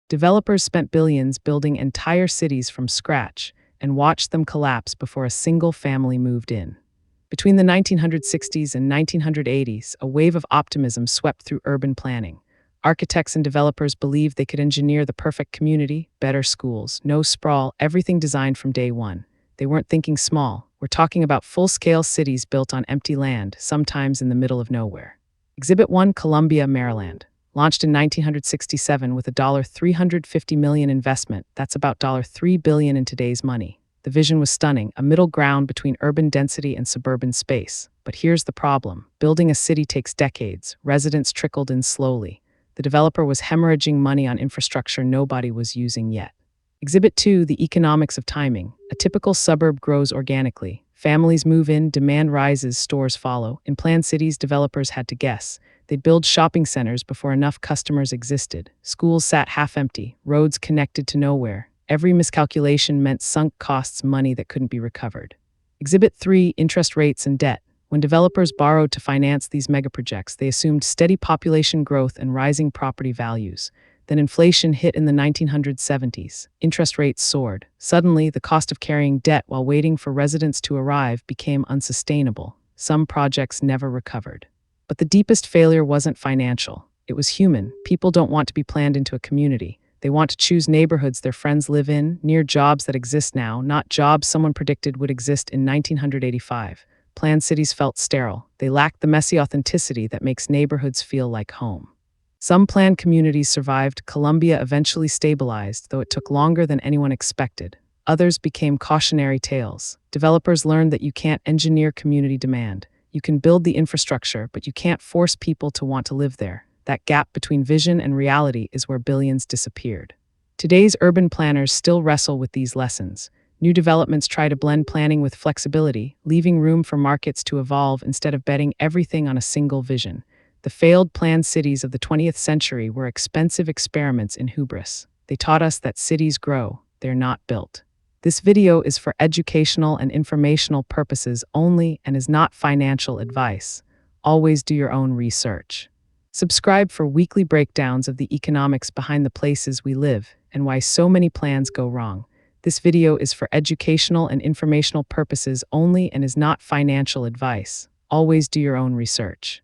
Developers spent billions building entire cities from scratch and watched them collapse before a single family moved in. Between the 1960s and 1980s, a wave of optimism swept through urban planning. Architects and developers believed they could engineer the perfect community, better schools, no sprawl, everything designed from day one. They weren't thinking small. We're talking about full-scale cities built on empty land, sometimes in the middle of nowhere. Exhibit 1, Columbia, Maryland. Launched in 1967 with a $350 million investment, that's about $3 billion in today's money. The vision was stunning, a middle ground between urban density and suburban space. But here's the problem. Building a city takes decades. Residents trickled in slowly. The developer was hemorrhaging money on infrastructure nobody was using yet. Exhibit 2, the economics of timing. A typical suburb grows organically. Families move in, demand rises, stores follow. In planned cities, developers had to guess. They'd build shopping centers before enough customers existed. Schools sat half empty, roads connected to nowhere. Every miscalculation meant sunk costs, money that couldn't be recovered. Exhibit 3, interest rates and debt. When developers borrowed to finance these megaprojects, they assumed steady population growth and rising property values. Then inflation hit in the 1970s. Interest rates soared. Suddenly, the cost of carrying debt while waiting for residents to arrive became unsustainable. Some projects never recovered. But the deepest failure wasn't financial. It was human. People don't want to be planned into a community. They want to choose neighborhoods their friends live in, near jobs that exist now, not jobs someone predicted would exist in 1985. Planned cities felt sterile. They lacked the messy authenticity that makes neighborhoods feel like home. Some planned communities survived. Columbia eventually stabilized, though it took longer than anyone expected. Others became cautionary tales. Developers learned that you can't engineer community demand. You can build the infrastructure, but you can't force people to want to live there. That gap between vision and reality is where billions disappeared. Today's urban planners still wrestle with these lessons. New developments try to blend planning with flexibility, leaving room for markets to evolve instead of betting everything on a single vision. The failed planned cities of the 20th century were expensive experiments in hubris. They taught us that cities grow, they're not built. This video is for educational and informational purposes only and is not financial advice. Always do your own research. Subscribe for weekly breakdowns of the economics behind the places we live and why so many plans go wrong. This video is for educational and informational purposes only and is not financial advice. Always do your own research.